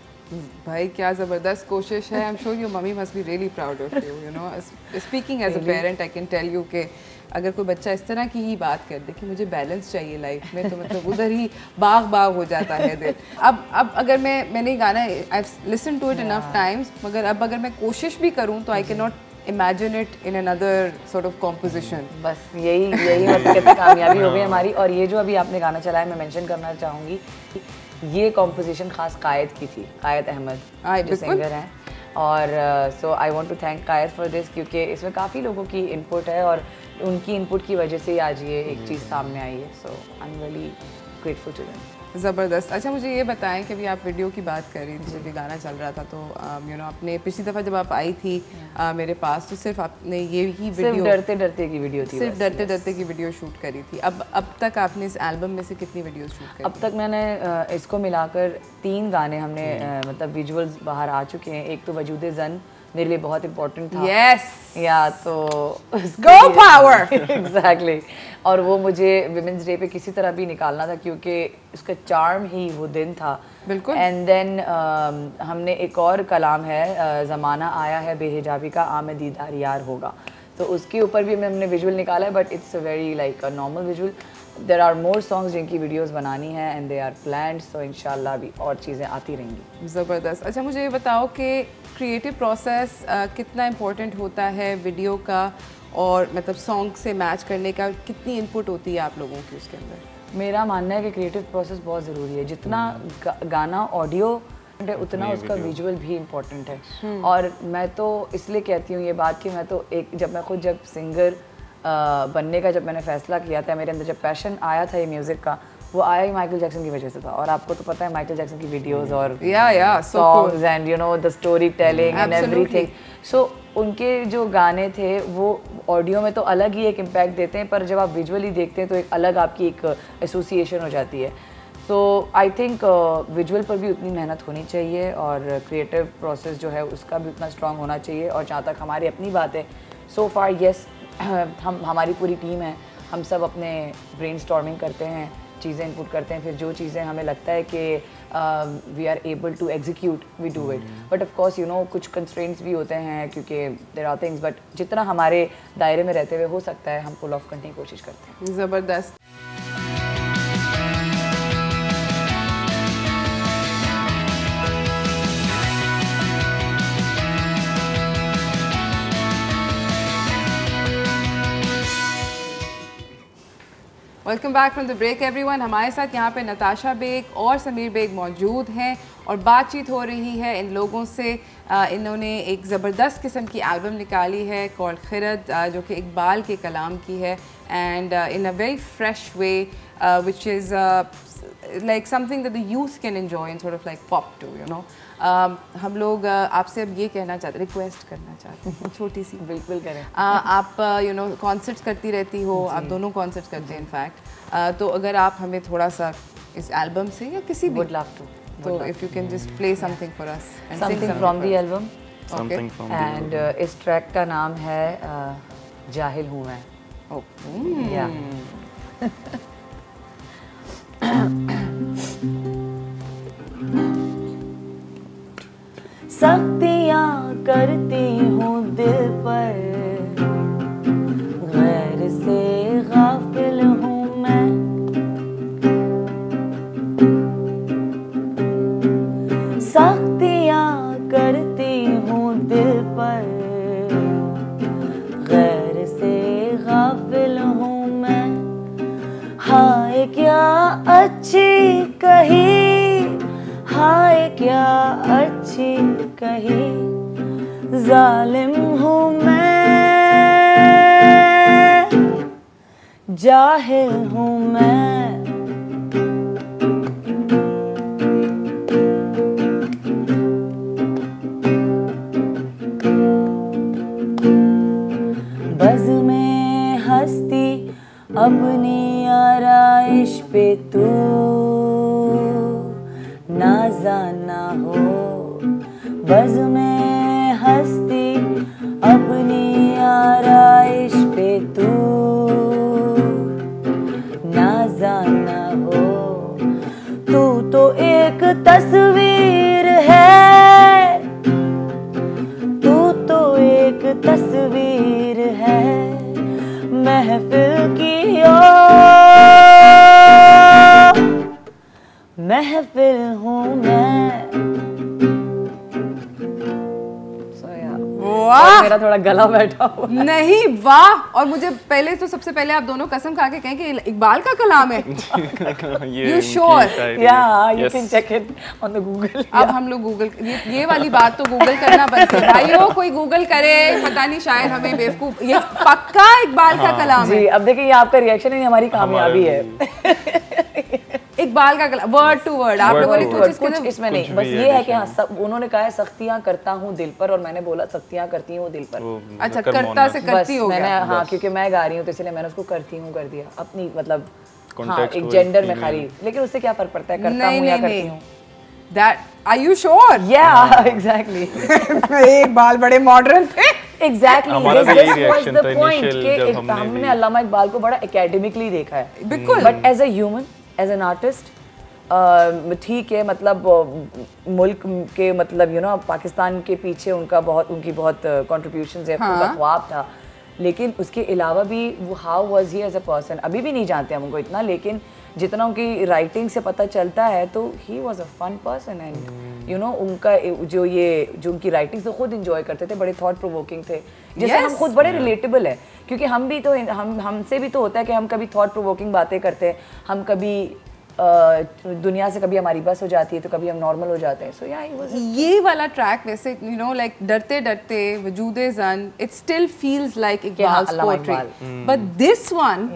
A: भाई क्या ज़बरदस्त कोशिश है। I am sure your mummy must be really proud of you, you know. Speaking as a parent I can tell you कि अगर कोई बच्चा इस तरह की ही बात कर दे कि मुझे बैलेंस चाहिए लाइफ में, तो मतलब उधर ही बाग बाग हो जाता है दिल। अब अगर मैंने गाना I listen to it enough times, मगर अब अगर मैं कोशिश भी करूँ तो I can not imagine it in another sort of composition.
C: बस यही मतलब कामयाबी हो गई हमारी। और ये जो अभी आपने गाना चलाया, मैं मेंशन करना चाहूँगी, ये कॉम्पोजिशन खास कायद की थी, कायद अहमद जो सिंगर हैं। और so I want to thank Qaid for this, क्योंकि इसमें काफ़ी लोगों की इनपुट है और उनकी इनपुट की वजह से आज ये एक चीज़ सामने आई है। So I am really grateful to them.
A: ज़बरदस्त। अच्छा मुझे ये बताएं कि अभी आप वीडियो की बात कर रही थी, जब ये गाना चल रहा था, तो यू नो आपने पिछली दफ़ा जब आप आई थी मेरे पास, तो सिर्फ आपने ये ही वीडियो,
C: डरते डरते की वीडियो थी,
A: सिर्फ डरते डरते की वीडियो शूट करी थी। अब तक आपने इस एल्बम में से कितनी वीडियोस शूट करी?
C: अब तक मैंने इसको मिलाकर 3 गाने हमने मतलब विजुअल्स बाहर आ चुके हैं। एक तो वजूद ज़न मेरे लिए बहुत इम्पोर्टेंट था।
A: यस
C: या तो
A: गो पावर
C: एग्जैक्टली। और वो मुझे विमेंस डे पे किसी तरह भी निकालना था, क्योंकि उसका चार्म ही वो दिन था।
A: बिल्कुल।
C: एंड देन हमने एक और कलाम है, ज़माना आया है बेहिजाबी का, आमे दीदार यार होगा। तो उसके ऊपर भी हमने विजुअल निकाला है, but it's a very like a normal visual. There are more songs जिनकी वीडियोस बनानी है and they are planned, so इंशाल्लाह भी और चीज़ें आती रहेंगी.
A: ज़बरदस्त. अच्छा मुझे ये बताओ कि क्रिएटिव प्रोसेस कितना इम्पोर्टेंट होता है वीडियो का, और मतलब सॉन्ग से मैच करने का कितनी इनपुट होती है आप लोगों की उसके अंदर?
C: मेरा मानना है कि क्रिएटिव प्रोसेस बहुत ज़रूरी है. जितना गाना ऑडियो है उतना उसका विजुअल भी इम्पोर्टेंट है. और मैं तो इसलिए कहती हूँ ये बात कि मैं तो जब सिंगर बनने का जब मैंने फैसला किया था, मेरे अंदर जब पैशन आया था ये म्यूज़िक का, वो आया ही माइकल जैक्सन की वजह से था. और आपको तो पता है माइकल जैक्सन की वीडियोस और songs and you know the storytelling and everything. So उनके जो गाने थे वो ऑडियो में तो अलग ही एक इम्पैक्ट देते हैं, पर जब आप विजुअली देखते हैं तो एक अलग आपकी एक एसोसिएशन हो जाती है. सो आई थिंक विजुअल पर भी उतनी मेहनत होनी चाहिए और क्रिएटिव प्रोसेस जो है उसका भी उतना स्ट्रॉन्ग होना चाहिए. और जहाँ तक हमारी अपनी बात है, सो फार येस हमारी पूरी टीम है, हम सब अपने ब्रेनस्टॉर्मिंग करते हैं, चीज़ें इनपुट करते हैं, फिर जो चीज़ें हमें लगता है कि we are able to execute we do it. But of course you know कुछ कंस्ट्रेंट्स भी होते हैं क्योंकि देयर आर थिंग्स, बट जितना हमारे दायरे में रहते हुए हो सकता है हम पुल ऑफ करने की कोशिश करते हैं.
A: ज़बरदस्त. Welcome back from the break everyone. हमारे साथ यहाँ पे नताशा बेग और समीर बेग मौजूद हैं और बातचीत हो रही है इन लोगों से. इन्होंने एक ज़बरदस्त किस्म की एल्बम निकाली है कॉल्ड खिरद, जो कि इकबाल के कलाम की है, and in a very fresh way which is like something that the youth can enjoy and sort of like pop to, you know. हम लोग आपसे अब ये कहना चाहते, रिक्वेस्ट करना चाहते हैं छोटी सी.
C: बिल्कुल करें.
A: आप यू नो कॉन्सर्ट्स करती रहती हो, आप दोनों कॉन्सर्ट्स करते हैं इनफैक्ट, तो अगर आप हमें थोड़ा सा इस एल्बम से या किसी भी,
C: Would love to.
A: तो if you can just play something for us.
C: Something from the album.
D: Something from the
C: And इस ट्रैक का नाम है जाहिल हूँ मैं. Yeah. सख्तियाँ करती हूँ दिल पर, गैर से गाफिल हूँ मैं. सख्तियाँ करती हूँ दिल पर, गैर से गाफिल हूँ मैं. हाय क्या अच्छी कही, हाय क्या अच्छी कही, जालिम हूँ मैं, जाहिल हूँ मैं. बज़ में हस्ती अपनी आराइश पे तू नाज़ाना हो. बज़ में हस्ती अपनी आराइश पे तू नाज़ाना हो. तू तो एक तस्वीर है, तू तो एक तस्वीर है महफिल की ओ महफिल हूँ मैं.
A: वाह,
C: मेरा थोड़ा गला बैठा हुआ.
A: नहीं वाह. और मुझे पहले तो सबसे पहले आप दोनों कसम खा के कहें कि इकबाल का कलाम है. You sure?
C: Yeah, you can check it on the Google.
A: अब हम लोग गूगल, ये वाली बात तो गूगल करना बनती है भाइयों. कोई गूगल करे, पता नहीं शायद हमें बेवकूफ. ये पक्का इकबाल का कलाम है.
C: जी, अब देखिए ये आपका रिएक्शन है, हमारी कामयाबी है.
A: इकबाल का कलाम वर्ड टू वर्ड. आप लोगों ने
C: कुछ इसमें नहीं, बस ये है कि हाँ सब उन्होंने कहा है सख्तियाँ करता हूँ दिल पर, और मैंने बोला सख्तियाँ करती हूँ दिल पर.
A: अच्छा, करता से करती हो
C: मैंने
A: गया.
C: हाँ, क्योंकि मैं गा रही हूँ तो इसलिए मैंने उसको करती हूँ कर दिया अपनी, मतलब हाँ एक जेंडर में खाली. लेकिन उससे क्या फर्क पड़ता है करता हूँ या करती हूँ.
A: That are you sure?
C: Yeah, exactly.
A: एक बाल बड़े मॉडर्न थे.
C: Exactly.
D: हमारा भी यही रिएक्शन था
C: point
D: इनिशियल
C: कि
D: जब
C: हमने अल्लामा इकबाल को बड़ा एकेडमिकली देखा है.
A: बिल्कुल.
C: But as a human, as an artist, ठीक है, मतलब मुल्क के मतलब यू नो पाकिस्तान के पीछे उनकी बहुत कंट्रीब्यूशंस है, उनका ख्वाब था. लेकिन उसके अलावा भी वो how was he as a person, अभी भी नहीं जानते हम उनको इतना, लेकिन जितना उनकी राइटिंग से पता चलता है तो he was a fun person and you know उनका जो उनकी राइटिंग्स तो खुद इंजॉय करते थे, बड़े थॉट प्रोवोकिंग थे, जैसे हम खुद बड़े रिलेटेबल है, क्योंकि हम भी तो हमसे भी तो होता है कि हम कभी थॉट प्रोवोकिंग बातें करते हैं, हम कभी दुनिया से कभी हमारी बस हो जाती है तो कभी हम नॉर्मल हो जाते हैं. सो या
A: ये वाला ट्रैक वैसे यू नो लाइक डरते डरते वजूदे जन it still feels like Iqbal's poetry, but this one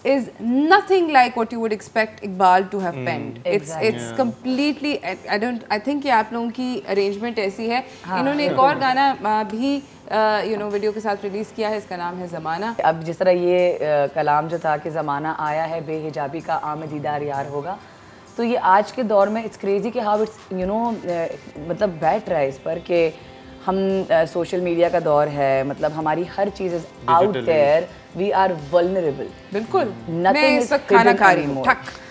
A: is nothing like what you would expect Iqbal to have penned. It's completely I think कि आप लोगों की arrangement ऐसी है. इन्होंने एक और गाना भी you know वीडियो के साथ रिलीज किया है, इसका नाम है ज़माना.
C: अब जिस तरह ये कलाम जो था कि ज़माना आया है बेहिजाबी का आमदीदार यार होगा, तो ये आज के दौर में इट्स क्रेजी कि हाउ इट्स यू नो मतलब बैठ रहा है इस पर कि हम सोशल मीडिया का दौर है, मतलब हमारी हर चीज़ is out there, we are vulnerable.
A: बिल्कुल. मैं इस वक्त खाना खा रही हूँ,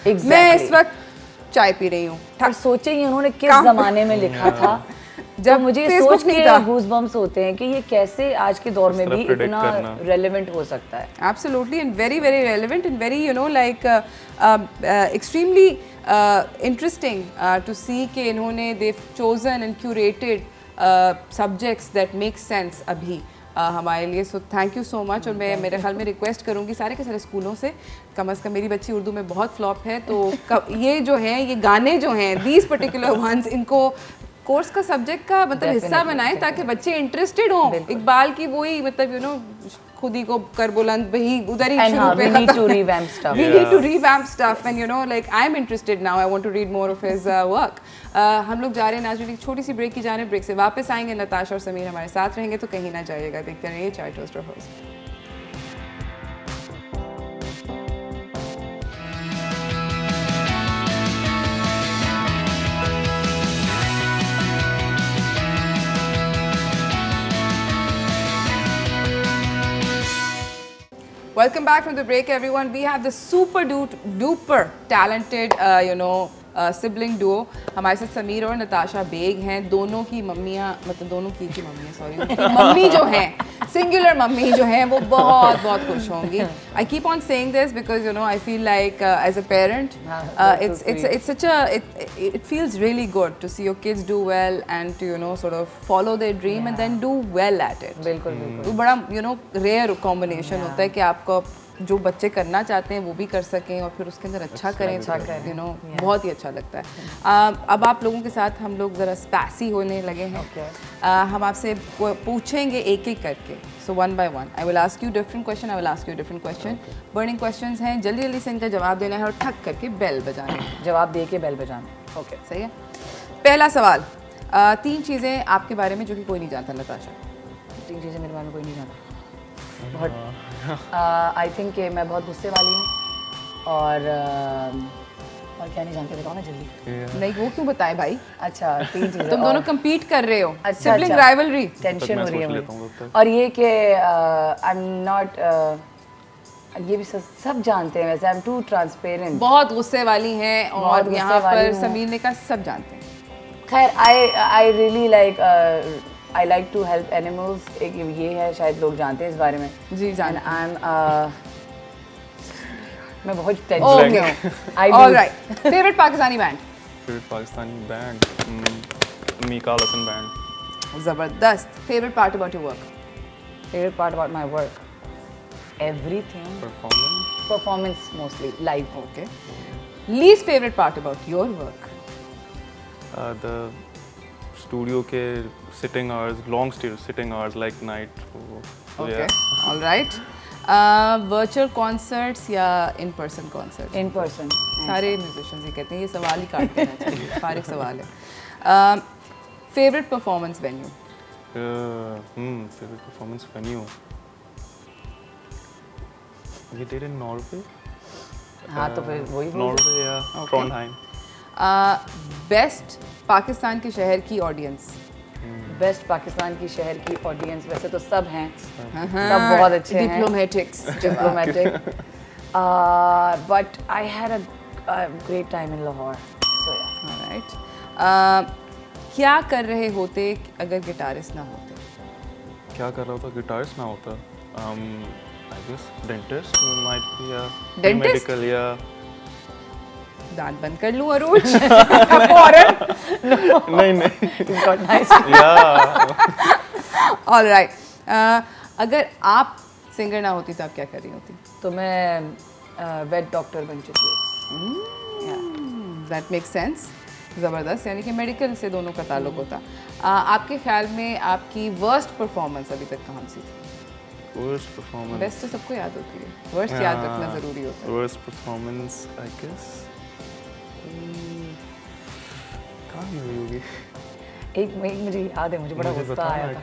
A: मैं इस वक्त चाय पी रही हूँ.
C: और सोचेंगे उन्होंने किस ज़माने में लिखा था, जब मुझे सोच के गूज़बम्स होते हैं कि ये कैसे आज के दौर में भी इतना रेलेवेंट हो सकता है.
A: Absolutely, and very very relevant and very you know like extremely interesting to see कि इन्होंने they've chosen and curated subjects that make sense अभी हमारे लिए. So thank you so much. और मैं मेरे ख्याल में रिक्वेस्ट करूँगी सारे के सारे स्कूलों से, कम अज़ कम मेरी बच्ची उर्दू में बहुत फ्लॉप है, तो ये जो हैं ये गाने जो हैं दीज पर्टिकुलर वंस इनको कोर्स का सब्जेक्ट का मतलब हिस्सा बनाएं ताकि बच्चे इंटरेस्टेड हों. इकबाल की वही मतलब यू नो खुद ही को कर बुलंद वही उधर ही शुरू पे.
C: We need to revamp stuff.
A: We need to revamp stuff and you know like I'm interested now. I want to read more of his work. हम लोग जा रहे हैं नाज़रीन, एक छोटी सी ब्रेक की जा रहे हैं. ब्रेक से वापस आएंगे, नताशा और समीर हमारे साथ रहेंगे, तो कहीं ना जाइएगा. देखते रहिए Chai Toaster host. Welcome back from the break, everyone. We have the super duper talented, you know, sibling duo. हमारे साथ समीर और नताशा बेग हैं. दोनों की मम्मियाँ, मतलब दोनों की मम्मियाँ, सॉरी, मम्मी जो हैं, singular मम्मी जो हैं, वो बहुत बहुत खुश होंगी. I keep on saying this because you know I feel like as a parent, it's such a it feels really good to see your kids do well and to you know sort of follow their dream and then do well at it.
C: बिल्कुल बिल्कुल.
A: तो बड़ा you know rare combination होता है कि आपको जो बच्चे करना चाहते हैं वो भी कर सकें और फिर उसके अंदर अच्छा करें, यू नो बहुत ही अच्छा लगता है. अब आप लोगों के साथ हम लोग ज़रा स्पैसी होने लगे हैं. हम आपसे पूछेंगे एक एक करके. So one by one I will ask you different question, I will ask you different question. Burning questions हैं, जल्दी जल्दी से इनका जवाब देना है और ठक करके बेल बजाना है.
C: जवाब दे के बेल बजाना.
A: ओके सही है. पहला सवाल, 3 चीज़ें आपके बारे में जो कि कोई नहीं जानता. नताशा,
C: 3 चीज़ें मेरे बारे में कोई नहीं जानता. बहुत आई थिंक कि मैं बहुत गुस्से वाली हूँ और क्या नहीं जानते, बताओ ना जल्दी.
A: नहीं वो क्यों बताए भाई.
C: अच्छा 3 चीज़ें.
A: तुम दोनों compete कर रहे हो.
C: अच्छा,
A: सिबलिंग राइवलरी.
C: टेंशन हो रही है मुझे. और ये कि आई एम नॉट, ये भी सब जानते हैं वैसे, आई एम टू ट्रांसपेरेंट.
A: बहुत गुस्से वाली हैं और यहाँ पर समीर ने कहा सब जानते हैं.
C: खैर I really like I like to help animals. एक ये है, शायद लोग जानते हैं इस बारे में.
A: जी जानते
C: हैं. मैं बहुत टेंशन में हूँ.
A: All right. Favorite Pakistani band?
D: Favorite Pakistani band? Mika Lesson Band.
A: ज़बरदस्त. Favorite part about your work?
C: Favorite part about my work? Everything. Performance mostly, live.
A: Okay. Least favorite part about your work?
D: The studio के sitting hours, long sitting hours like night.
A: Okay, all right. Virtual concerts या in person concerts?
C: In person.
A: सारे musicians ही कहते हैं, ये सवाल ही काट देना चाहिए. फारिग सवाल है. Favorite performance venue?
D: Favorite performance venue. We did in Norway.
C: हाँ तो फिर वही.
D: Norway या Trondheim.
A: Best पाकिस्तान के शहर की ऑडियंस?
C: बेस्ट पाकिस्तान की शहर की ऑडियंस वैसे तो सब हैं, सब बहुत अच्छे हैं. Diplomatic. But I had a great time in Lahore. So yeah.
A: Alright. क्या कर रहे होते अगर गिटारिस्ट ना होते?
D: क्या कर रहा होता गिटारिस्ट ना होता? I guess dentist might be a
A: Dentist?
D: medical, yeah.
A: दांत बंद कर लूं अरूज फौरन
D: नहीं नहीं
C: You've got nice.
D: yeah.
A: All right अगर आप सिंगर ना होती तो आप क्या कर रही होती?
C: तो मैं वेट डॉक्टर बन चुकी हूँ।
A: That make sense. ज़बरदस्त, यानी कि मेडिकल से दोनों का ताल्लुक होता। आपके ख्याल में आपकी वर्स्ट परफॉर्मेंस अभी तक कौन सी थी?
D: Worst performance.
A: बेस्ट तो सबको याद होती है, वर्स्ट याद रखना ज़रूरी होता है।
D: Worst performance, I guess. कहाँ भी हुई होगी?
C: एक मुझे याद है, मुझे बड़ा
D: मुझे
C: गुस्सा
D: बताना
C: आया
D: है
C: था।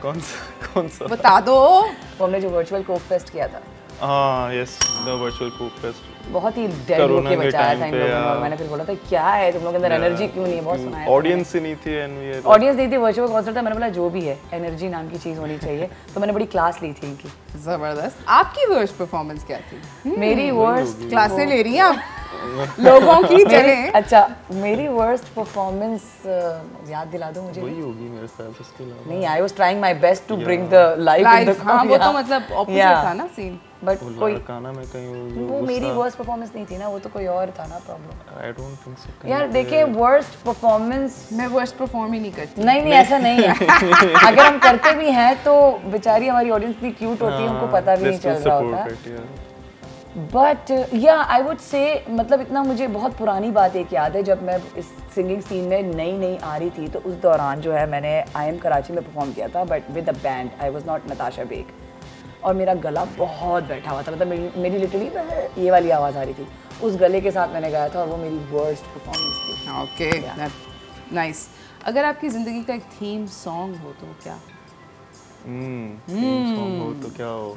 D: कौन सा?
A: बता दो।
C: वो हमने जो वर्चुअल कोक फेस्ट किया था,
D: हाँ yes, the virtual cook fest.
C: बहुत ही डेड
D: कोरोना
C: होके
D: के
C: बचाया
D: time
C: था इन
D: पे,
C: लोगों ने। और
D: yeah.
C: मैंने फिर बोला था क्या है तुम लोगों के अंदर एनर्जी क्यों नहीं है, बहुत सुना है।
D: Audience ही नहीं थी and we are
C: ऑडियंस नहीं थी, वर्चुअल कॉन्सर्ट था। मैंने बोला जो भी है एनर्जी नाम की चीज़ होनी चाहिए, तो मैंने बड़ी क्लास ली थी इनकी।
A: ज़बरदस्त। आपकी वर्स्ट परफॉर्मेंस क्या थी?
C: मेरी वर्स्ट
A: क्लासें ले रही हैं आप लोगों की, चले।
C: अच्छा, मेरी वर्स्ट परफॉर्मेंस याद दिला दो मुझे।
D: वही होगी मेरे ख्याल से, इसके अलावा
C: नहीं, I was trying my best to bring the life in the
A: हाँ वो तो मतलब ऑपोजिट था ना सीन।
C: बट कोई
D: लड़काना में कहीं
C: वो मेरी वर्स्ट परफॉर्मेंस नहीं थी ना, वो तो कोई और था ना problem.
D: I don't think so.
C: यार देखिए, वर्स्ट परफॉर्मेंस
A: मैं वर्स्ट परफॉर्म ही नहीं करती।
C: नहीं ऐसा नहीं है। अगर हम करते भी हैं तो बेचारी हमारी ऑडियंस इतनी क्यूट होती है, उनको पता भी नहीं चल रहा होता। बट या आई वुड से, मतलब इतना मुझे बहुत पुरानी बात एक याद है, जब मैं इस सिंगिंग सीन में नई आ रही थी, तो उस दौरान जो है मैंने IIM कराची में परफॉर्म किया था, but with a band. I was not Natasha Baig, और मेरा गला बहुत बैठा हुआ था, मतलब मेरी लिटरली ये वाली आवाज़ आ रही थी। उस गले के साथ मैंने गाया था, और वो मेरी वर्स्ट परफॉर्मेंस थी।
A: Okay, nice. अगर आपकी ज़िंदगी का एक थीम सॉन्ग हो तो क्या?
D: song हो तो क्या हो?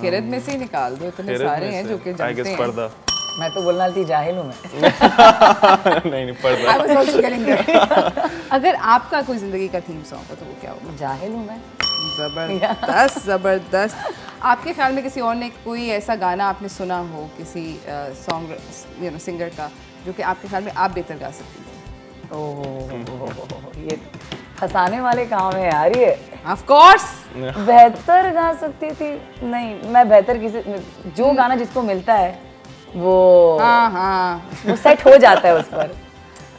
A: खिरद में से ही निकाल दो, इतने सारे हैं जो कि
D: I
A: जानते
D: guess
A: हैं।
D: पर्दा।
C: मैं तो बोलना थी जाहिल हूँ मैं।
D: नहीं पर्दा।
A: I was also getting there. अगर आपका कोई ज़िंदगी का थीम सॉन्ग हो तो वो क्या होगा?
C: जाहिल हूँ मैं।
A: ज़बरदस्त ज़बरदस्त। आपके ख्याल में किसी और ने कोई ऐसा गाना आपने सुना हो किसी सॉन्ग सिंगर का, जो कि आपके ख्याल में आप बेहतर गा सकती थी?
C: ओह, ये फंसाने वाले काम है यार ये।
A: Of course.
C: बेहतर गा सकती थी? नहीं, मैं बेहतर किसी, जो गाना जिसको मिलता है वो वो सेट हो जाता है उस पर।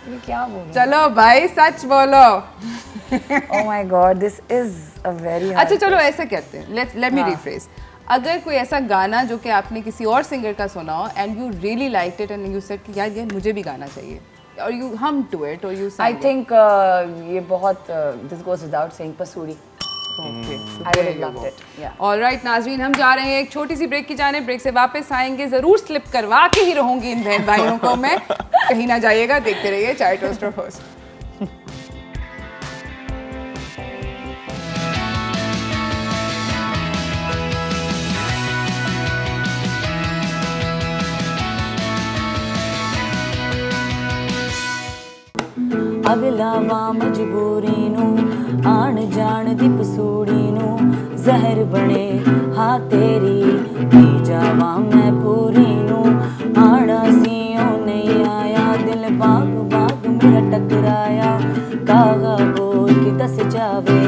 C: ये क्या बोलूं?
A: चलो भाई सच बोलो।
C: Oh my God, this is a very hard
A: अच्छा चलो ऐसा कहते हैं, let me rephrase. अगर कोई ऐसा गाना जो कि आपने किसी और सिंगर का सुना हो and you really liked it and you said कि यार ये मुझे भी गाना चाहिए, or you hum to it or you sang
C: I think ये बहुत this goes without saying, Pasoori.
A: Okay,
C: I would have loved it. Yeah.
A: All right, नाज़रीन, हम जा रहे हैं एक छोटी सी ब्रेक की जाने। ब्रेक से वापस आएंगे, ज़रूर स्लिप करवा के ही रहूंगी इन बहन भाइयों को मैं, कहीं ना जाइएगा, देखते रहिए चाय टोस्टर होस्ट।
C: अगलावा मजबूरी नू आण जान दी पसूड़ी नू जहर बने हाँ तेरी पी जावा मैं पूरी नू आना सीओ नहीं आया दिल बाग बाग मेरा टकराया कागा बोल के दस जावे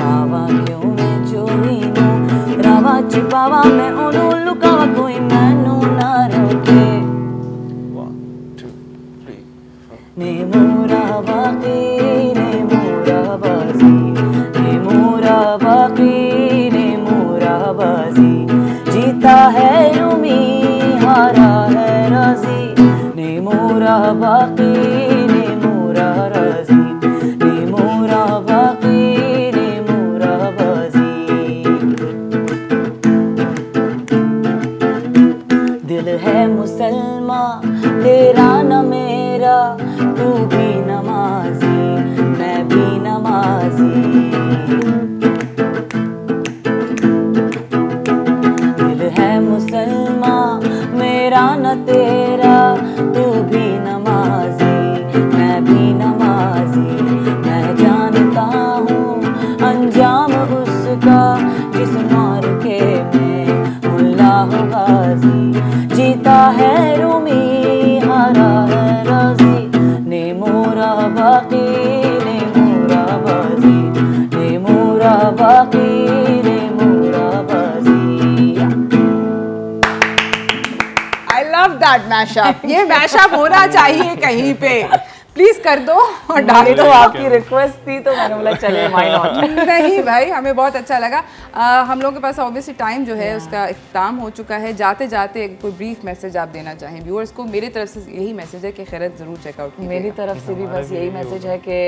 C: पावा क्यों मैं चोरी नू रावा छिपावा मैं ओनू लुकावा कोई मैनू ना रोके ने मोरा बाकी ने मोरा बाजी ने मोरा बाकी ने मोरा बाजी जीता है रूमी हारा है राजी ने मोरा बाकी ने मोरा राजी ने मोरा बाकी ने मोरा बाजी दिल है मुसलमान तेरा न मेरा तू भी नमाजी मैं भी नमाजी दिल है मुसलमान मेरा न तेरा तू भी नमाजी मैं भी नमाजी मैं जानता हूँ अंजाम उसका जिस मार के मैं मुल्ला हूँ गाजी जीता है रूमी हारा है राजी ने मोरा बाकी ने मोरा बाजी ने मोरा बाकी ने
A: दैट मैशअप, ये मैशअप होना चाहिए कहीं पे, प्लीज कर दो और डाल
C: ये
A: दो।
C: तो आपकी रिक्वेस्ट थी तो मैंने बोला चले व्हाई नॉट।
A: नहीं भाई, हमें बहुत अच्छा लगा। हम लोगों के पास ऑब्वियसली टाइम जो है उसका इख्तिताम हो चुका है। जाते जाते एक कोई ब्रीफ मैसेज आप देना चाहें व्यूअर्स को? मेरी तरफ से यही मैसेज है कि खैरत ज़रूर चेकआउट कीजिएगा।
C: मेरी तरफ से भी बस यही मैसेज है कि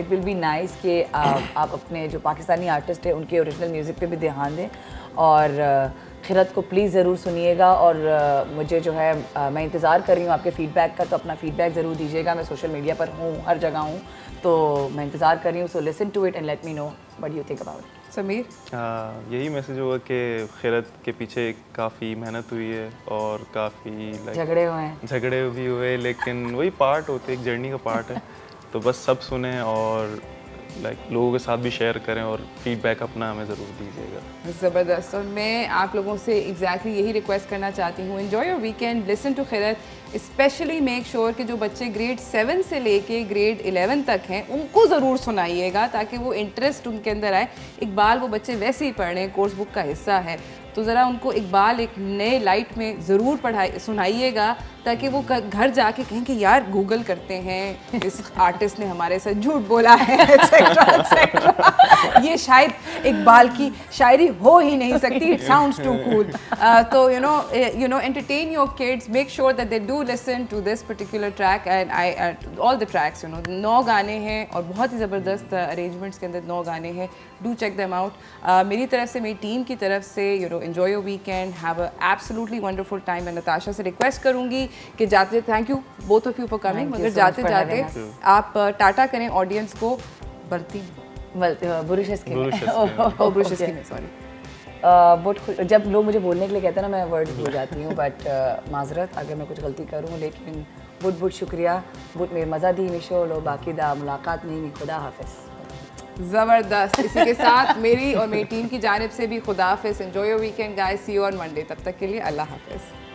C: इट विल बी नाइस कि आप अपने जो पाकिस्तानी आर्टिस्ट है उनके ओरिजिनल म्यूज़िक पे भी ध्यान दें और खिरत को प्लीज़ ज़रूर सुनिएगा। और मुझे जो है मैं इंतज़ार कर रही हूँ आपके फ़ीडबैक का, तो अपना फ़ीडबैक ज़रूर दीजिएगा। मैं सोशल मीडिया पर हूँ, हर जगह हूँ, तो मैं इंतज़ार कर रही हूँ। So listen to it and let me know what you think about it.
A: Sameer?
D: यही मैसेज होगा कि खिरत के पीछे काफ़ी मेहनत हुई है और काफ़ी
C: झगड़े हुए हैं,
D: झगड़े भी हुए, लेकिन वही पार्ट होते, एक जर्नी का पार्ट है। तो बस सब सुने और लोगों के साथ भी शेयर करें और फीडबैक अपना हमें ज़रूर दीजिएगा।
A: ज़बरदस्त। और मैं आप लोगों से एग्जैक्टली यही रिक्वेस्ट करना चाहती हूँ, enjoy your weekend, listen to Khirat, specially make sure कि जो बच्चे ग्रेड 7 से लेके ग्रेड 11 तक हैं उनको ज़रूर सुनाइएगा ताकि वो इंटरेस्ट उनके अंदर आए। इकबाल वो बच्चे वैसे ही पढ़ रहे हैं, कोर्स बुक का हिस्सा है, तो ज़रा उनको इकबाल एक नए लाइट में ज़रूर सुनाइएगा ताकि वो घर जाके कहें कि यार गूगल करते हैं, इस आर्टिस्ट ने हमारे साथ झूठ बोला है, एक्सेट्रा एक्सेट्रा। ये शायद इकबाल की शायरी हो ही नहीं सकती, इट साउंड्स टू कूल। तो you know entertain your kids, make sure that they do listen to this particular track and I all the tracks. 9 गाने हैं और बहुत ही ज़बरदस्त अरेंजमेंट्स के अंदर 9 गाने हैं, डू चेक देम आउट। मेरी तरफ से, मेरी टीम की तरफ से enjoy your weekend, have a absolutely wonderful time। मैं नताशा से रिक्वेस्ट करूंगी कि जाते, thank you both of you for coming, मगर जाते जाते आप टाटा करें ऑडियंस को।
C: बुरुशस
A: सॉरी,
C: जब लोग मुझे बोलने के लिए कहते हैं ना, मैं वर्ड भूल जाती हूँ, बट माजरत अगर मैं कुछ गलती करूँ, लेकिन बहुत शुक्रिया, बहुत मेरे मज़ा दी मिशो लो, बाकी दा मुलाकात नहीं, खुदा हाफिज़।
A: ज़बरदस्त। इसी के साथ मेरी और मेरी टीम की जानिब से भी खुदा हाफिज़। Enjoy your weekend guys, see you on Monday. तब तक के लिए अल्लाह हाफिज़।